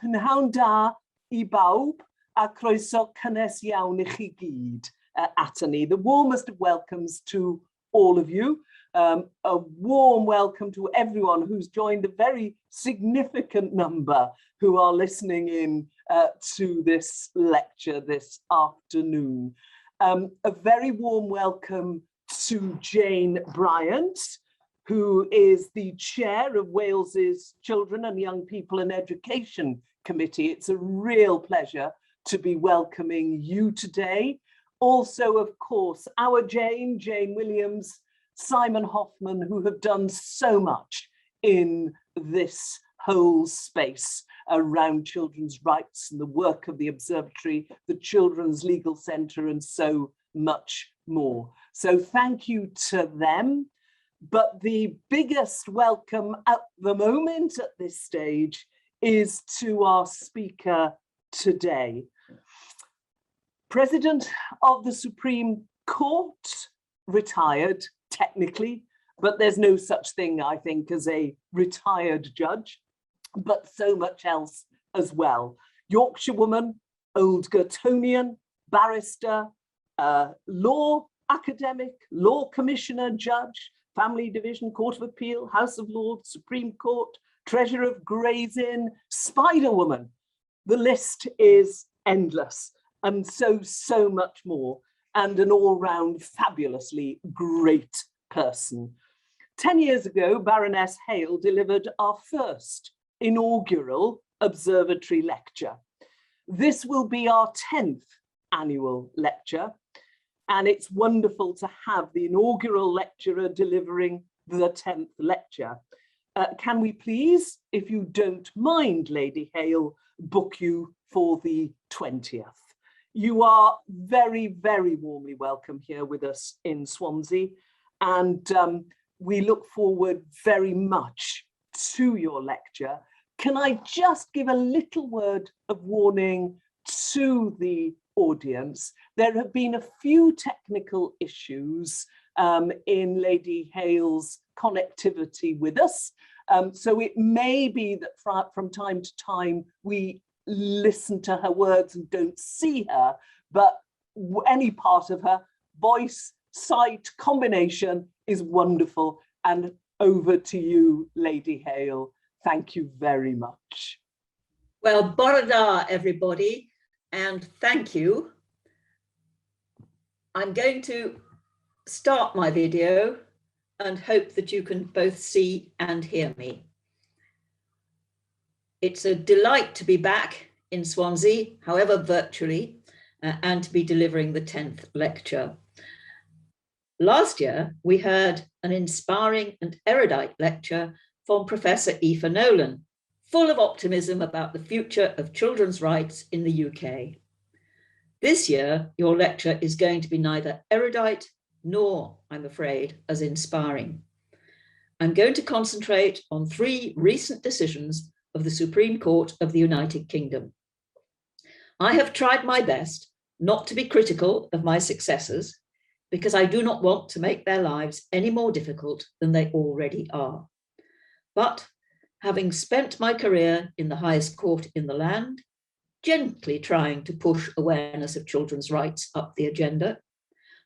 P'nawn da I bawb a croeso cynnes iawn I chi gyd aton ni. The warmest of welcomes to all of you. A warm welcome to everyone who's joined, a very significant number who are listening in to this lecture this afternoon. A very warm welcome to Jane Bryant, who is the chair of Wales's Children and Young People and Education Committee. It's a real pleasure to be welcoming you today. Also, of course, our Jane Williams, Simon Hoffman, who have done so much in this whole space around children's rights and the work of the Observatory, the Children's Legal Centre, and so much more. So thank you to them. But the biggest welcome at the moment at this stage is to our speaker today. President of the Supreme Court, retired technically, but there's no such thing, I think, as a retired judge, but so much else as well. Yorkshire woman, Old Girtonian, barrister, law academic, law commissioner, judge, Family Division, Court of Appeal, House of Lords, Supreme Court, Treasurer of Gray's Inn, Spider Woman. The list is endless, and so much more, and an all-round fabulously great person. 10 years ago, Baroness Hale delivered our first inaugural Observatory lecture. This will be our 10th annual lecture, and it's wonderful to have the inaugural lecturer delivering the 10th lecture. Can we please, if you don't mind, Lady Hale, book you for the 20th? You are very, very warmly welcome here with us in Swansea, and we look forward very much to your lecture. Can I just give a little word of warning to the audience? There have been a few technical issues in Lady Hale's connectivity with us. So it may be that from time to time we listen to her words and don't see her, but any part of her voice, sight, combination is wonderful. And over to you, Lady Hale. Thank you very much. Well, bore da, everybody, and thank you. I'm going to start my video and hope that you can both see and hear me. It's a delight to be back in Swansea, however virtually, and to be delivering the 10th lecture. Last year, we heard an inspiring and erudite lecture from Professor Aoife Nolan, full of optimism about the future of children's rights in the UK. This year, your lecture is going to be neither erudite nor, I'm afraid, as inspiring. I'm going to concentrate on 3 recent decisions of the Supreme Court of the United Kingdom. I have tried my best not to be critical of my successors, because I do not want to make their lives any more difficult than they already are. But having spent my career in the highest court in the land, gently trying to push awareness of children's rights up the agenda,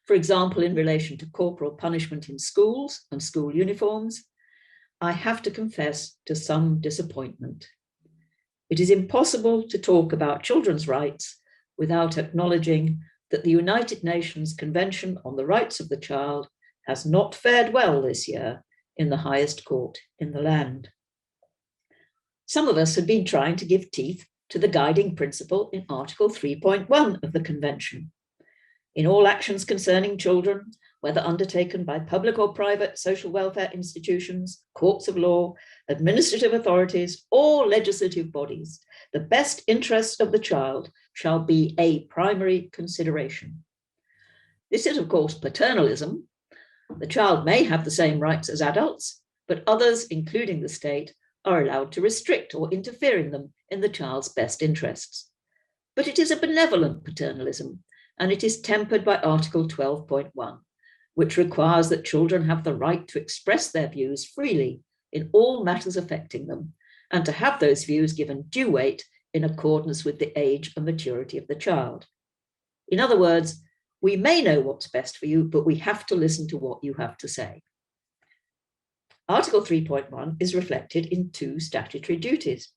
for example, in relation to corporal punishment in schools and school uniforms, I have to confess to some disappointment. It is impossible to talk about children's rights without acknowledging that the United Nations Convention on the Rights of the Child has not fared well this year in the highest court in the land. Some of us have been trying to give teeth to the guiding principle in Article 3.1 of the Convention. In all actions concerning children, whether undertaken by public or private social welfare institutions, courts of law, administrative authorities, or legislative bodies, the best interests of the child shall be a primary consideration. This is, of course, paternalism. The child may have the same rights as adults, but others, including the state, are allowed to restrict or interfere in them in the child's best interests. But it is a benevolent paternalism, and it is tempered by Article 12.1, which requires that children have the right to express their views freely in all matters affecting them, and to have those views given due weight in accordance with the age and maturity of the child. In other words, we may know what's best for you, but we have to listen to what you have to say. Article 3.1 is reflected in two statutory duties.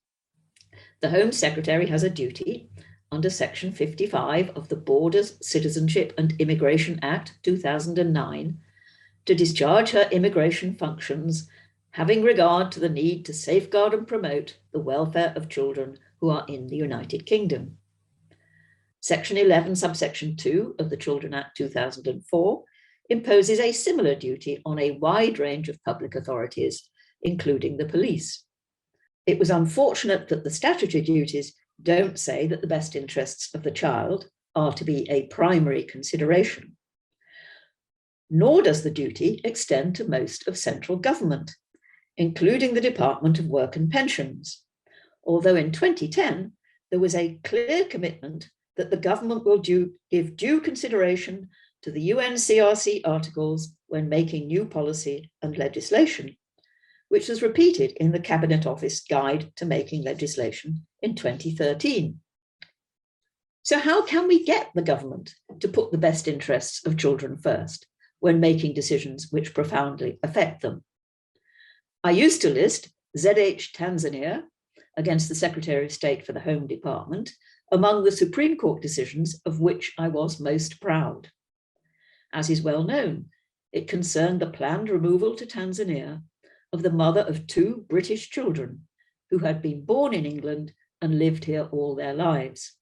The Home Secretary has a duty under Section 55 of the Borders, Citizenship and Immigration Act 2009 to discharge her immigration functions, having regard to the need to safeguard and promote the welfare of children who are in the United Kingdom. Section 11, subsection 2 of the Children Act 2004 imposes a similar duty on a wide range of public authorities, including the police. It was unfortunate that the statutory duties don't say that the best interests of the child are to be a primary consideration. Nor does the duty extend to most of central government, including the Department of Work and Pensions, although in 2010 there was a clear commitment that the government will give due consideration to the UNCRC articles when making new policy and legislation, which was repeated in the Cabinet Office Guide to Making Legislation in 2013. So how can we get the government to put the best interests of children first when making decisions which profoundly affect them? I used to list ZH Tanzania against the Secretary of State for the Home Department among the Supreme Court decisions of which I was most proud. As is well known, it concerned the planned removal to Tanzania of the mother of two British children who had been born in England and lived here all their lives.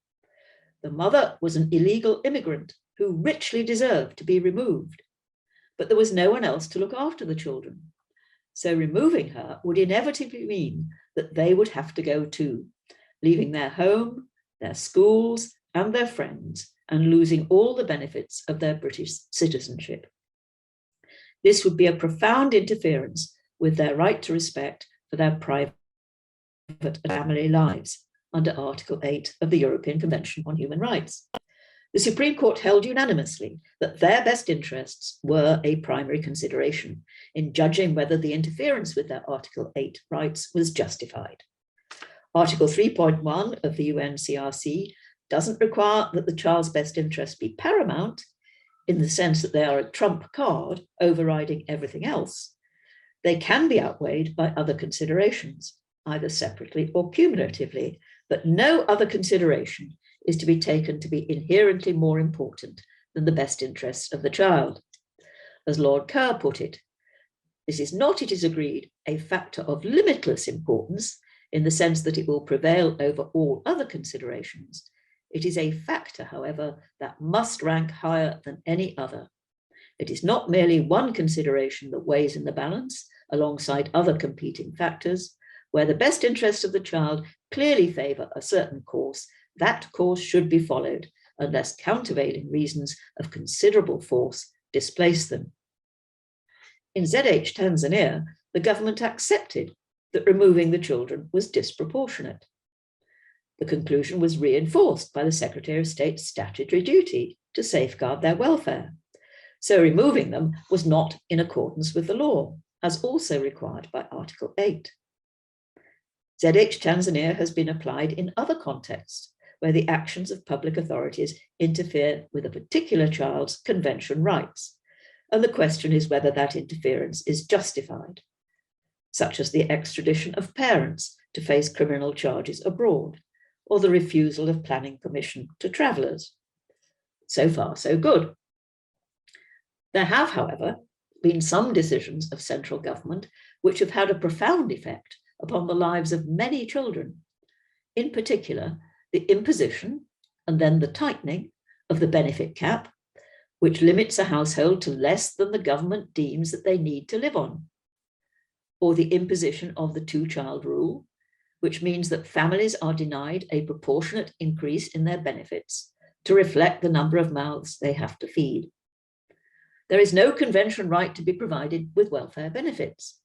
The mother was an illegal immigrant who richly deserved to be removed, but there was no one else to look after the children. So removing her would inevitably mean that they would have to go too, leaving their home, their schools, and their friends, and losing all the benefits of their British citizenship. This would be a profound interference with their right to respect for their private and family lives under Article 8 of the European Convention on Human Rights. The Supreme Court held unanimously that their best interests were a primary consideration in judging whether the interference with their Article 8 rights was justified. Article 3.1 of the UNCRC doesn't require that the child's best interests be paramount in the sense that they are a trump card overriding everything else. They can be outweighed by other considerations, either separately or cumulatively, but no other consideration is to be taken to be inherently more important than the best interests of the child. As Lord Kerr put it, this is not, it is agreed, a factor of limitless importance in the sense that it will prevail over all other considerations. It is a factor, however, that must rank higher than any other. It is not merely one consideration that weighs in the balance alongside other competing factors. Where the best interests of the child clearly favour a certain course, that course should be followed unless countervailing reasons of considerable force displace them. In ZH Tanzania, the government accepted that removing the children was disproportionate. The conclusion was reinforced by the Secretary of State's statutory duty to safeguard their welfare. So removing them was not in accordance with the law, as also required by Article 8. ZH Tanzania has been applied in other contexts where the actions of public authorities interfere with a particular child's convention rights, and the question is whether that interference is justified, such as the extradition of parents to face criminal charges abroad, or the refusal of planning permission to travellers. So far, so good. There have, however, been some decisions of central government which have had a profound effect upon the lives of many children. In particular, the imposition and then the tightening of the benefit cap, which limits a household to less than the government deems that they need to live on, or the imposition of the two-child rule, which means that families are denied a proportionate increase in their benefits to reflect the number of mouths they have to feed. There is no convention right to be provided with welfare benefits.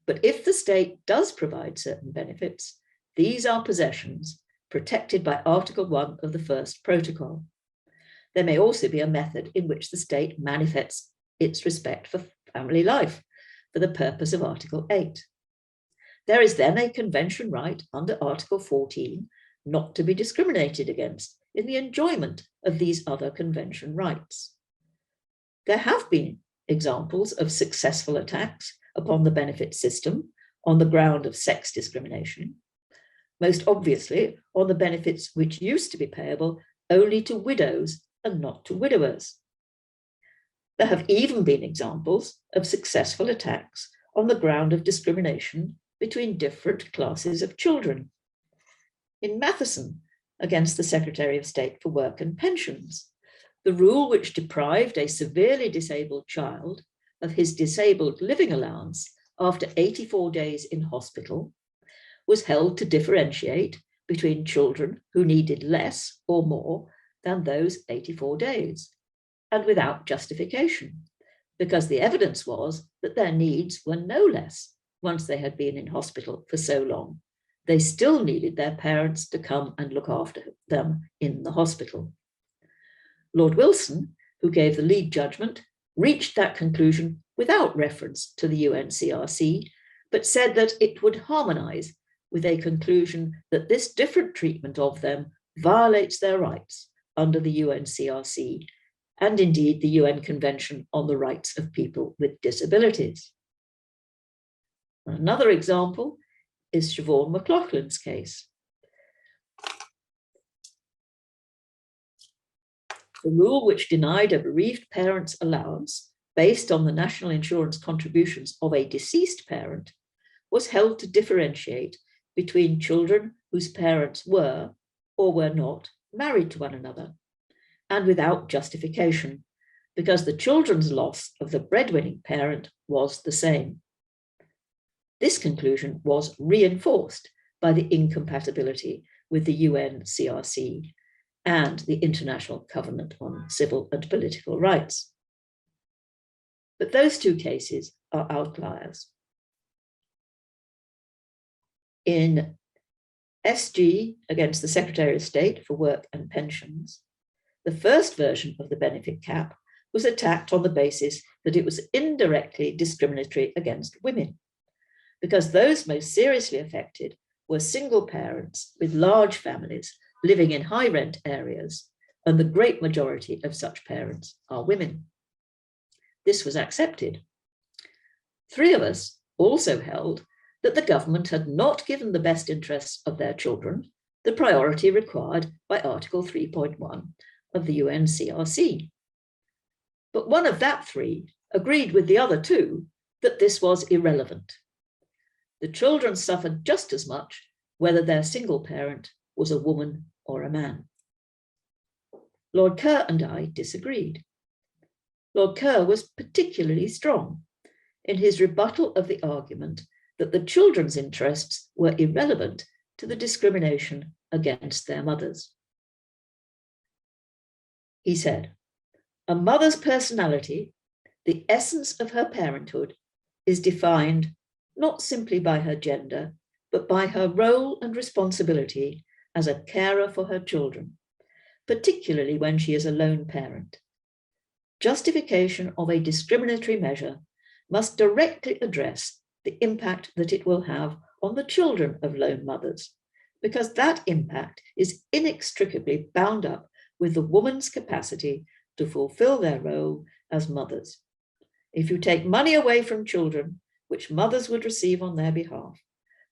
But if the state does provide certain benefits, these are possessions protected by Article 1 of the first protocol. There may also be a method in which the state manifests its respect for family life for the purpose of Article 8. There is then a convention right under Article 14 not to be discriminated against in the enjoyment of these other convention rights. There have been examples of successful attacks upon the benefit system on the ground of sex discrimination, most obviously on the benefits which used to be payable only to widows and not to widowers. There have even been examples of successful attacks on the ground of discrimination between different classes of children. In Matheson, against the Secretary of State for Work and Pensions, the rule which deprived a severely disabled child of his disabled living allowance after 84 days in hospital was held to differentiate between children who needed less or more than those 84 days, and without justification, because the evidence was that their needs were no less once they had been in hospital for so long. They still needed their parents to come and look after them in the hospital. Lord Wilson, who gave the lead judgment, reached that conclusion without reference to the UNCRC, but said that it would harmonise with a conclusion that this different treatment of them violates their rights under the UNCRC and indeed the UN Convention on the Rights of People with Disabilities. Another example is Siobhan McLaughlin's case. The rule which denied a bereaved parent's allowance based on the national insurance contributions of a deceased parent was held to differentiate between children whose parents were or were not married to one another, and without justification, because the children's loss of the breadwinning parent was the same. This conclusion was reinforced by the incompatibility with the UNCRC and the International Covenant on Civil and Political Rights. But those two cases are outliers. In SG against the Secretary of State for Work and Pensions, the first version of the benefit cap was attacked on the basis that it was indirectly discriminatory against women, because those most seriously affected were single parents with large families living in high rent areas, and the great majority of such parents are women. This was accepted. Three of us also held that the government had not given the best interests of their children the priority required by Article 3.1 of the UNCRC. But one of that three agreed with the other two that this was irrelevant. The children suffered just as much whether their single parent was a woman or a man. Lord Kerr and I disagreed. Lord Kerr was particularly strong in his rebuttal of the argument that the children's interests were irrelevant to the discrimination against their mothers. He said, "A mother's personality, the essence of her parenthood, is defined not simply by her gender, but by her role and responsibility as a carer for her children, particularly when she is a lone parent. Justification of a discriminatory measure must directly address the impact that it will have on the children of lone mothers, because that impact is inextricably bound up with the woman's capacity to fulfill their role as mothers. If you take money away from children, which mothers would receive on their behalf,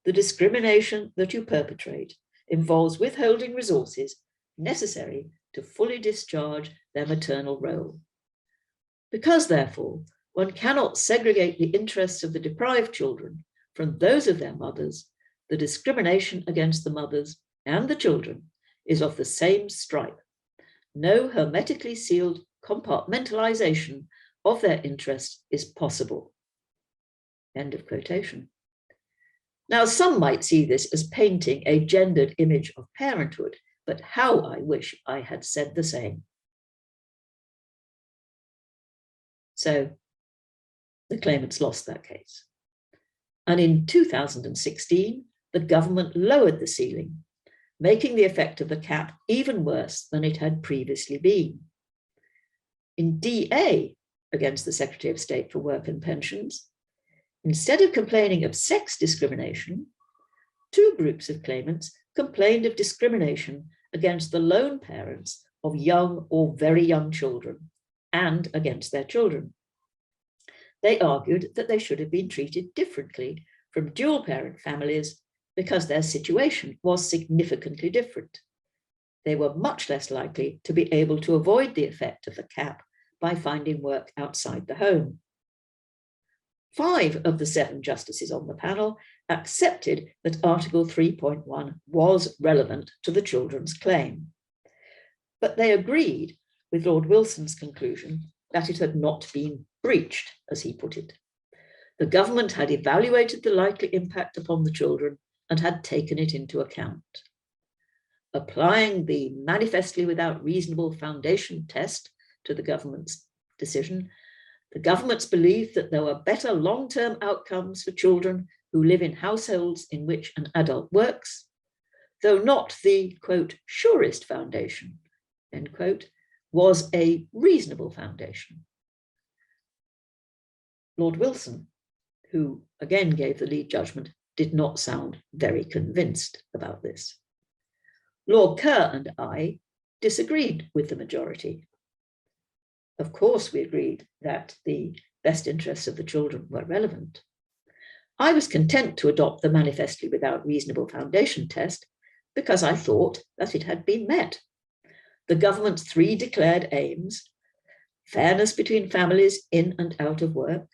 the discrimination that you perpetrate involves withholding resources necessary to fully discharge their maternal role. Because, therefore, one cannot segregate the interests of the deprived children from those of their mothers, the discrimination against the mothers and the children is of the same stripe. No hermetically sealed compartmentalization of their interests is possible." End of quotation. Now, some might see this as painting a gendered image of parenthood, but how I wish I had said the same. So the claimants lost that case. And in 2016, the government lowered the ceiling, making the effect of the cap even worse than it had previously been. In DA, against the Secretary of State for Work and Pensions, instead of complaining of sex discrimination, two groups of claimants complained of discrimination against the lone parents of young or very young children and against their children. They argued that they should have been treated differently from dual parent families because their situation was significantly different. They were much less likely to be able to avoid the effect of the cap by finding work outside the home. 5 of the 7 justices on the panel accepted that Article 3.1 was relevant to the children's claim. But they agreed with Lord Wilson's conclusion that it had not been breached, as he put it. The government had evaluated the likely impact upon the children and had taken it into account. Applying the manifestly without reasonable foundation test to the government's decision, the government's belief that there were better long-term outcomes for children who live in households in which an adult works, though not the, quote, surest foundation, end quote, was a reasonable foundation. Lord Wilson, who again gave the lead judgment, did not sound very convinced about this. Lord Kerr and I disagreed with the majority. Of course, we agreed that the best interests of the children were relevant. I was content to adopt the manifestly without reasonable foundation test because I thought that it had been met. The government's 3 declared aims, fairness between families in and out of work,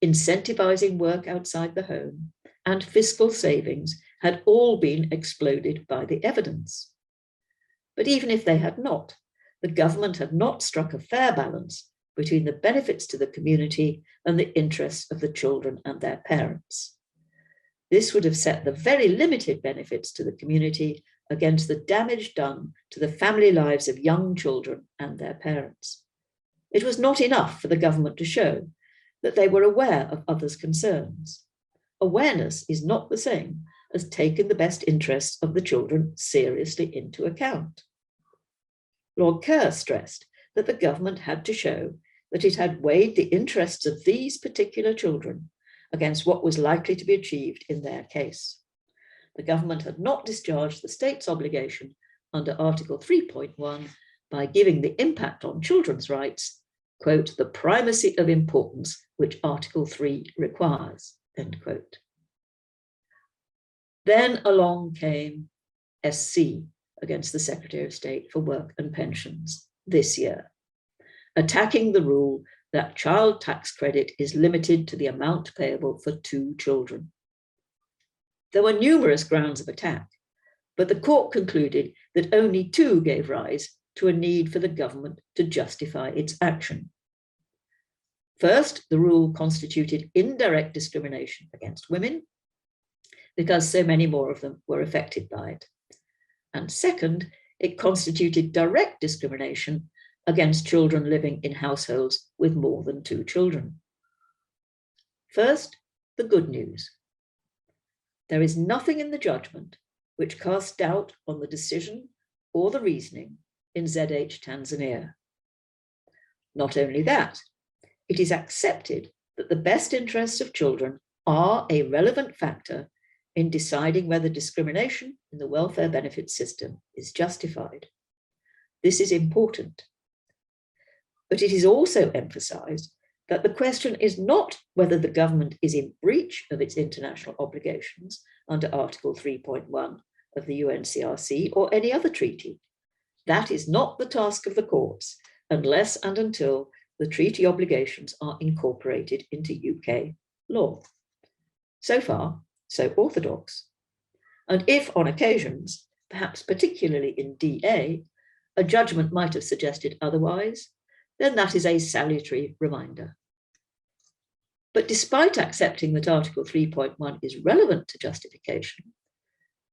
incentivizing work outside the home, and fiscal savings had all been exploded by the evidence. But even if they had not, the government had not struck a fair balance between the benefits to the community and the interests of the children and their parents. This would have set the very limited benefits to the community against the damage done to the family lives of young children and their parents. It was not enough for the government to show that they were aware of others' concerns. Awareness is not the same as taking the best interests of the children seriously into account. Lord Kerr stressed that the government had to show that it had weighed the interests of these particular children against what was likely to be achieved in their case. The government had not discharged the state's obligation under Article 3.1 by giving the impact on children's rights, quote, the primacy of importance which Article 3 requires, end quote. Then along came SC against the Secretary of State for Work and Pensions this year, attacking the rule that child tax credit is limited to the amount payable for 2 children. There were numerous grounds of attack, but the court concluded that only 2 gave rise to a need for the government to justify its action. First, the rule constituted indirect discrimination against women because so many more of them were affected by it. And second, it constituted direct discrimination against children living in households with more than 2 children. First, the good news. There is nothing in the judgment which casts doubt on the decision or the reasoning in ZH Tanzania. Not only that, it is accepted that the best interests of children are a relevant factor in deciding whether discrimination in the welfare benefits system is justified. This is important. But it is also emphasized that the question is not whether the government is in breach of its international obligations under Article 3.1 of the UNCRC or any other treaty. That is not the task of the courts unless and until the treaty obligations are incorporated into UK law. So far, so orthodox. And if on occasions, perhaps particularly in DA, a judgment might have suggested otherwise, then that is a salutary reminder. But despite accepting that Article 3.1 is relevant to justification,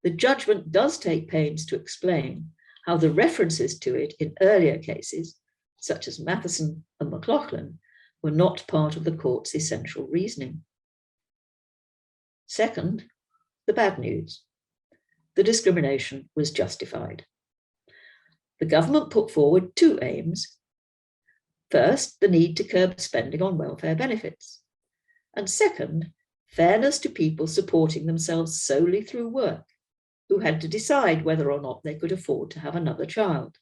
the judgment does take pains to explain how the references to it in earlier cases, such as Matheson and McLaughlin, were not part of the court's essential reasoning. Second, the bad news. The discrimination was justified. The government put forward 2 aims. First, the need to curb spending on welfare benefits. And second, fairness to people supporting themselves solely through work. who had to decide whether or not they could afford to have another child.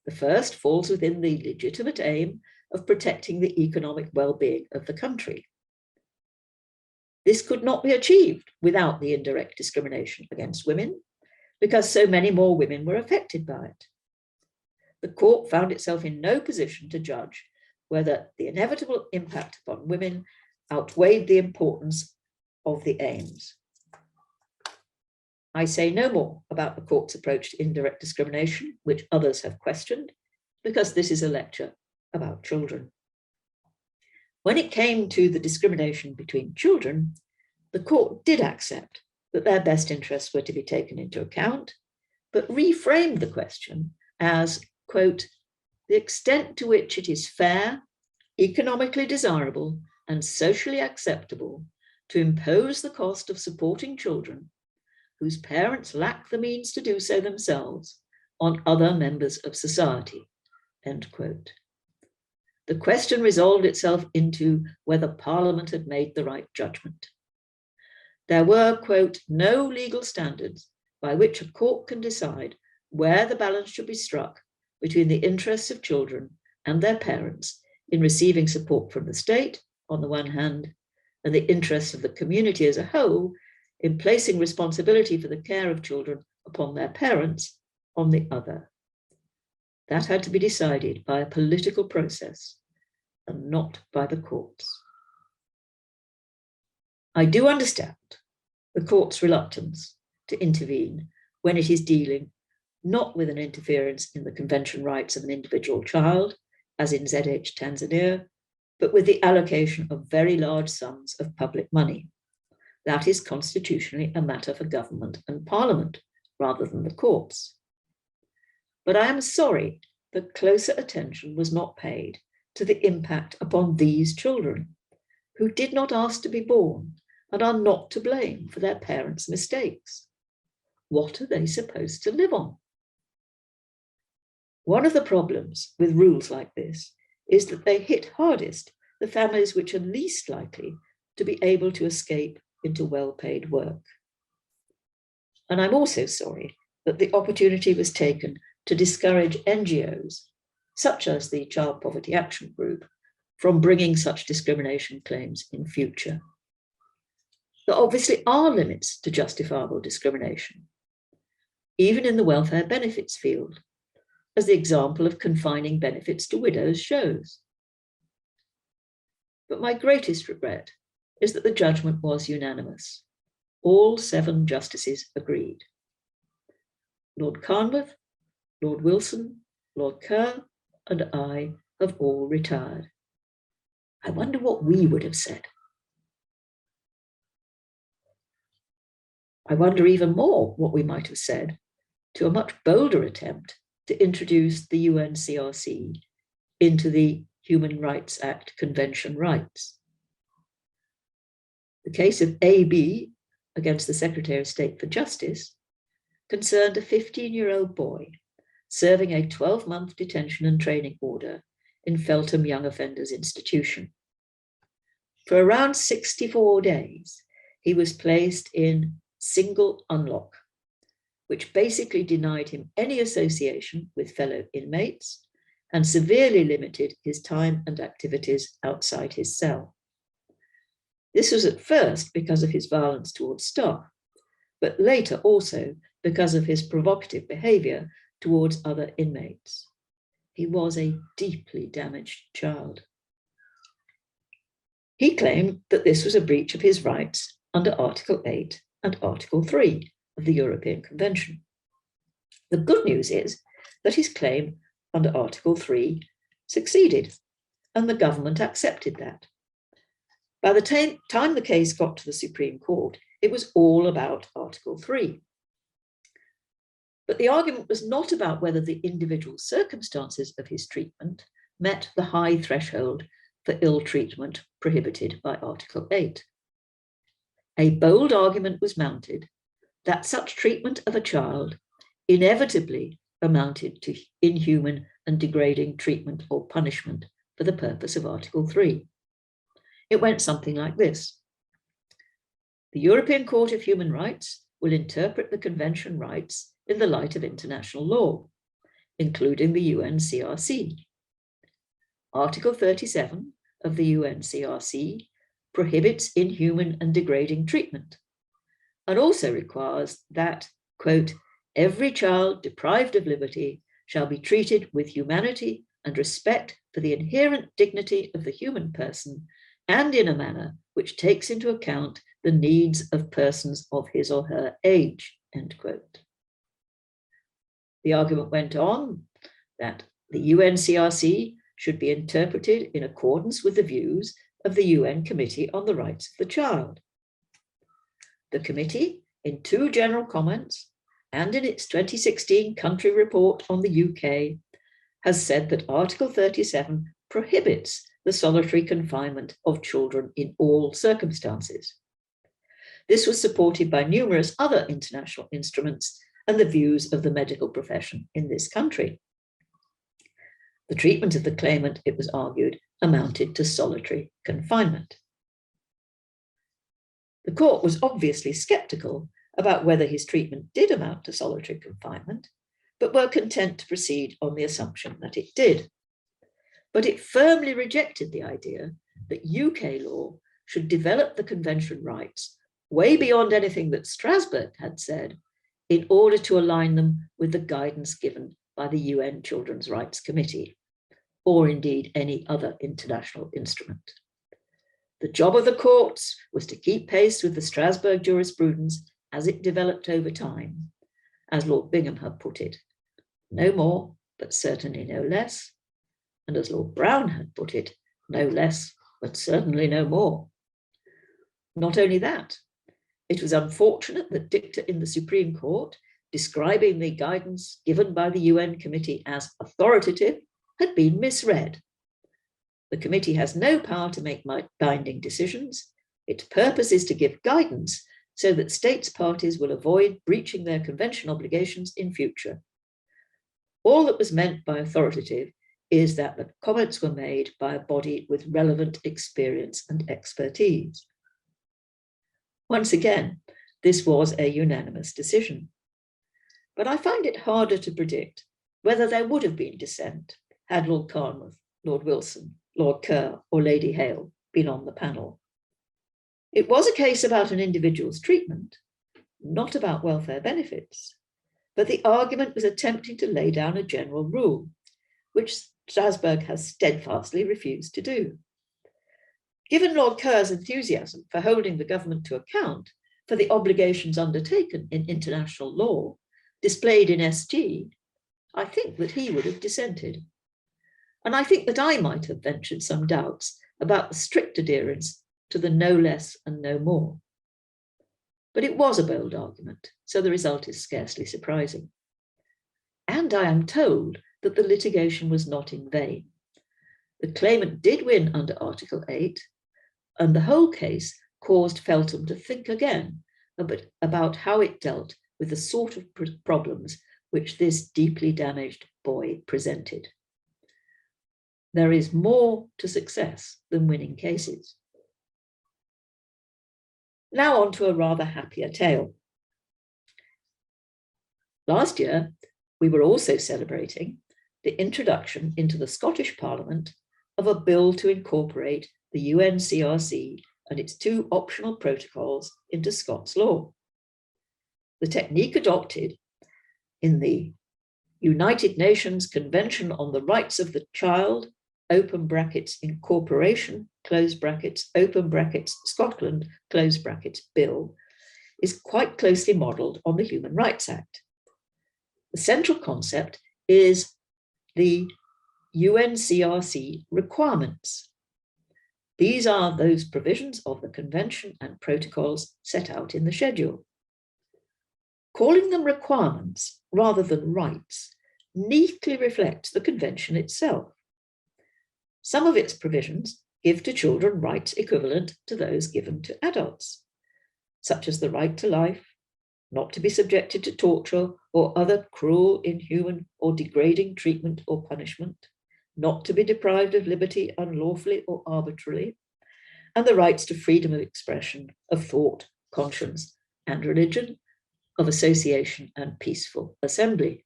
The first falls within the legitimate aim of protecting the economic well-being of the country. This could not be achieved without the indirect discrimination against women, because so many more women were affected by it. The court found itself in no position to judge whether the inevitable impact upon women outweighed the importance of the aims. I say no more about the court's approach to indirect discrimination, which others have questioned, because this is a lecture about children. When it came to the discrimination between children, the court did accept that their best interests were to be taken into account, but reframed the question as, quote, the extent to which it is fair, economically desirable, and socially acceptable to impose the cost of supporting children whose parents lack the means to do so themselves on other members of society, end quote. The question resolved itself into whether Parliament had made the right judgment. There were, quote, no legal standards by which a court can decide where the balance should be struck between the interests of children and their parents in receiving support from the state, on the one hand, and the interests of the community as a whole in placing responsibility for the care of children upon their parents, on the other. That had to be decided by a political process and not by the courts. I do understand the court's reluctance to intervene when it is dealing not with an interference in the convention rights of an individual child, as in ZH Tanzania, but with the allocation of very large sums of public money. That is constitutionally a matter for government and Parliament rather than the courts. But I am sorry that closer attention was not paid to the impact upon these children, who did not ask to be born and are not to blame for their parents' mistakes. What are they supposed to live on? One of the problems with rules like this is that they hit hardest the families which are least likely to be able to escape into well-paid work. And I'm also sorry that the opportunity was taken to discourage NGOs, such as the Child Poverty Action Group, from bringing such discrimination claims in future. There obviously are limits to justifiable discrimination, even in the welfare benefits field, as the example of confining benefits to widows shows. But my greatest regret is that the judgment was unanimous. All 7 justices agreed. Lord Carnwath, Lord Wilson, Lord Kerr, and I have all retired. I wonder what we would have said. I wonder even more what we might have said to a much bolder attempt to introduce the UNCRC into the Human Rights Act Convention rights. The case of AB against the Secretary of State for Justice concerned a 15-year-old boy serving a 12-month detention and training order in Feltham Young Offenders Institution. For around 64 days, he was placed in single unlock, which basically denied him any association with fellow inmates and severely limited his time and activities outside his cell. This was at first because of his violence towards staff, but later also because of his provocative behavior towards other inmates. He was a deeply damaged child. He claimed that this was a breach of his rights under Article 8 and Article 3 of the European Convention. The good news is that his claim under Article 3 succeeded, and the government accepted that. By the time the case got to the Supreme Court, it was all about Article 3. But the argument was not about whether the individual circumstances of his treatment met the high threshold for ill treatment prohibited by Article 8. A bold argument was mounted that such treatment of a child inevitably amounted to inhuman and degrading treatment or punishment for the purpose of Article 3. It went something like this. The European Court of Human Rights will interpret the Convention rights in the light of international law, including the UNCRC. Article 37 of the UNCRC prohibits inhuman and degrading treatment, and also requires that, quote, every child deprived of liberty shall be treated with humanity and respect for the inherent dignity of the human person, and in a manner which takes into account the needs of persons of his or her age, end quote. The argument went on that the UNCRC should be interpreted in accordance with the views of the UN Committee on the Rights of the Child. The committee, in 2 general comments and in its 2016 country report on the UK, has said that Article 37 prohibits the solitary confinement of children in all circumstances. This was supported by numerous other international instruments and the views of the medical profession in this country. The treatment of the claimant, it was argued, amounted to solitary confinement. The court was obviously sceptical about whether his treatment did amount to solitary confinement, but were content to proceed on the assumption that it did. But it firmly rejected the idea that UK law should develop the Convention rights way beyond anything that Strasbourg had said in order to align them with the guidance given by the UN Children's Rights Committee, or indeed any other international instrument. The job of the courts was to keep pace with the Strasbourg jurisprudence as it developed over time, as Lord Bingham had put it, no more, but certainly no less, and as Lord Brown had put it, no less, but certainly no more. Not only that, it was unfortunate that dicta in the Supreme Court describing the guidance given by the UN Committee as authoritative had been misread. The committee has no power to make binding decisions. Its purpose is to give guidance so that states parties will avoid breaching their convention obligations in future. All that was meant by authoritative is that the comments were made by a body with relevant experience and expertise. Once again, this was a unanimous decision. But I find it harder to predict whether there would have been dissent had Lord Carnmouth, Lord Wilson, Lord Kerr, or Lady Hale been on the panel. It was a case about an individual's treatment, not about welfare benefits, but the argument was attempting to lay down a general rule, which Strasbourg has steadfastly refused to do. Given Lord Kerr's enthusiasm for holding the government to account for the obligations undertaken in international law, displayed in SG, I think that he would have dissented. And I think that I might have ventured some doubts about the strict adherence to the no less and no more. But it was a bold argument, so the result is scarcely surprising. And I am told that the litigation was not in vain. The claimant did win under Article 8, and the whole case caused Feltham to think again about how it dealt with the sort of problems which this deeply damaged boy presented. There is more to success than winning cases. Now on to a rather happier tale. Last year, we were also celebrating the introduction into the Scottish Parliament of a bill to incorporate the UNCRC and its 2 optional protocols into Scots law. The technique adopted in the United Nations Convention on the Rights of the Child, open brackets, incorporation, close brackets, open brackets, Scotland, close brackets, bill, is quite closely modelled on the Human Rights Act. The central concept is the UNCRC requirements. These are those provisions of the convention and protocols set out in the schedule. Calling them requirements rather than rights neatly reflects the convention itself. Some of its provisions give to children rights equivalent to those given to adults, such as the right to life, not to be subjected to torture or other cruel, inhuman, or degrading treatment or punishment, not to be deprived of liberty unlawfully or arbitrarily, and the rights to freedom of expression, of thought, conscience, and religion, of association and peaceful assembly.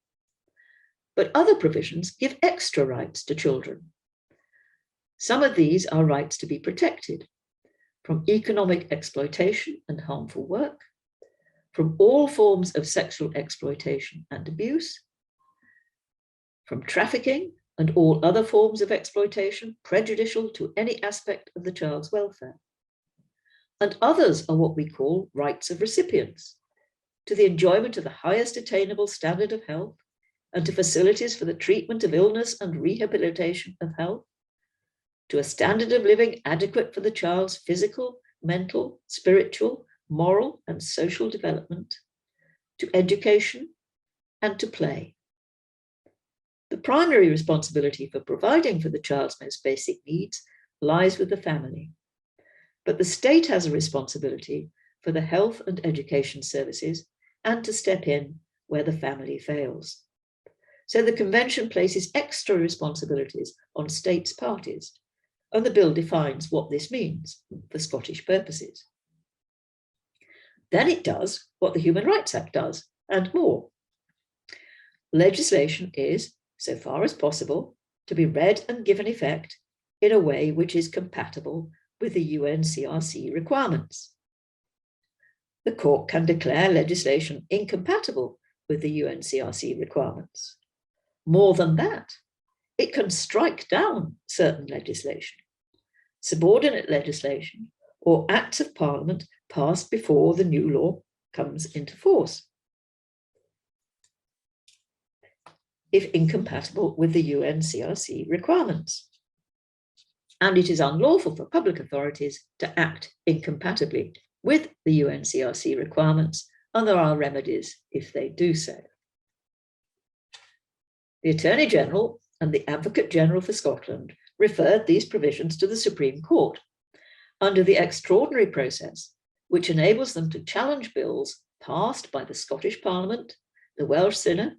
But other provisions give extra rights to children. Some of these are rights to be protected from economic exploitation and harmful work, from all forms of sexual exploitation and abuse, from trafficking and all other forms of exploitation prejudicial to any aspect of the child's welfare. And others are what we call rights of recipients, to the enjoyment of the highest attainable standard of health and to facilities for the treatment of illness and rehabilitation of health, to a standard of living adequate for the child's physical, mental, spiritual, moral, and social development, to education, and to play. The primary responsibility for providing for the child's most basic needs lies with the family, but the state has a responsibility for the health and education services and to step in where the family fails. So the Convention places extra responsibilities on states parties, and the bill defines what this means for Scottish purposes. Then it does what the Human Rights Act does, and more. Legislation is, so far as possible, to be read and given effect in a way which is compatible with the UNCRC requirements. The court can declare legislation incompatible with the UNCRC requirements. More than that, it can strike down certain legislation, subordinate legislation, or acts of Parliament passed before the new law comes into force, if incompatible with the UNCRC requirements. And it is unlawful for public authorities to act incompatibly with the UNCRC requirements, and there are remedies if they do so. The Attorney General and the Advocate General for Scotland referred these provisions to the Supreme Court under the extraordinary process, which enables them to challenge bills passed by the Scottish Parliament, the Welsh Synod,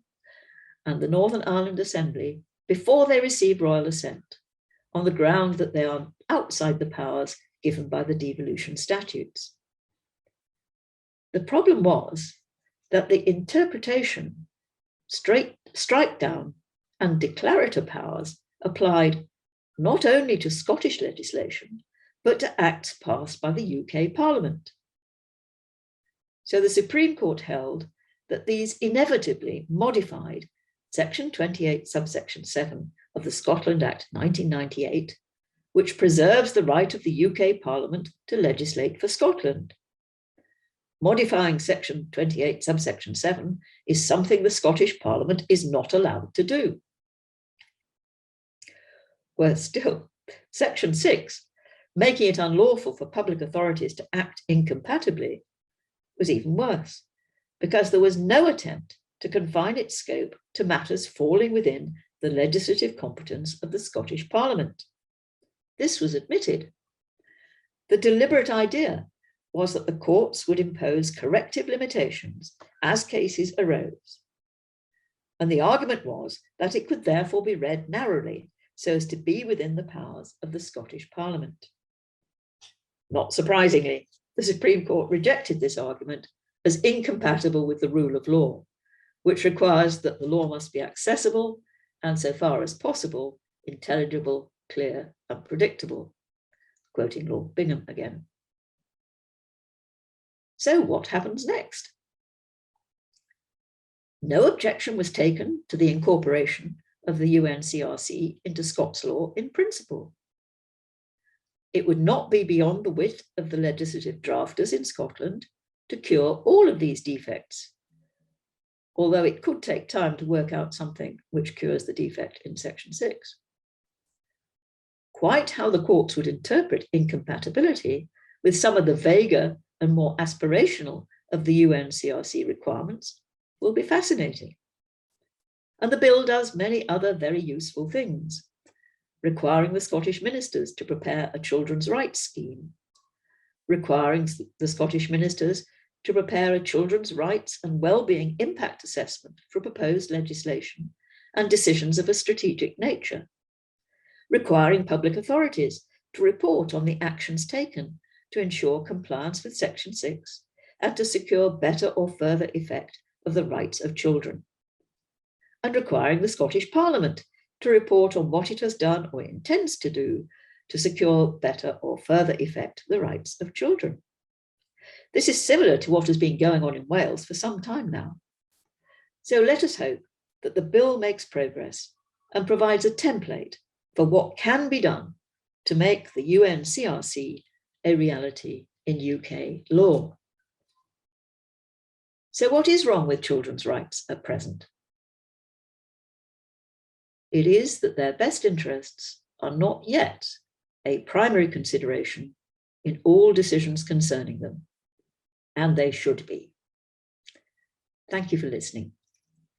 and the Northern Ireland Assembly before they receive royal assent, on the ground that they are outside the powers given by the devolution statutes. The problem was that the interpretation, strike down, and declarator powers applied not only to Scottish legislation, but to acts passed by the UK Parliament. So the Supreme Court held that these inevitably modified Section 28, subsection 7 of the Scotland Act 1998, which preserves the right of the UK Parliament to legislate for Scotland. Modifying Section 28, subsection 7 is something the Scottish Parliament is not allowed to do. Worse still, Section 6, making it unlawful for public authorities to act incompatibly, was even worse, because there was no attempt to confine its scope to matters falling within the legislative competence of the Scottish Parliament. This was admitted. The deliberate idea was that the courts would impose corrective limitations as cases arose. And the argument was that it could therefore be read narrowly so as to be within the powers of the Scottish Parliament. Not surprisingly, the Supreme Court rejected this argument as incompatible with the rule of law, which requires that the law must be accessible and, so far as possible, intelligible, clear, and predictable. Quoting Lord Bingham again. So what happens next? No objection was taken to the incorporation of the UNCRC into Scots law in principle. It would not be beyond the wit of the legislative drafters in Scotland to cure all of these defects, although it could take time to work out something which cures the defect in Section 6. Quite how the courts would interpret incompatibility with some of the vaguer and more aspirational of the UNCRC requirements will be fascinating. And the bill does many other very useful things, requiring the Scottish ministers to prepare a children's rights scheme, requiring the Scottish ministers to prepare a children's rights and well-being impact assessment for proposed legislation and decisions of a strategic nature, requiring public authorities to report on the actions taken to ensure compliance with Section 6 and to secure better or further effect of the rights of children, and requiring the Scottish Parliament to report on what it has done or intends to do to secure better or further effect the rights of children. This is similar to what has been going on in Wales for some time now. So let us hope that the bill makes progress and provides a template for what can be done to make the UNCRC a reality in UK law. So what is wrong with children's rights at present? It is that their best interests are not yet a primary consideration in all decisions concerning them, and they should be. Thank you for listening.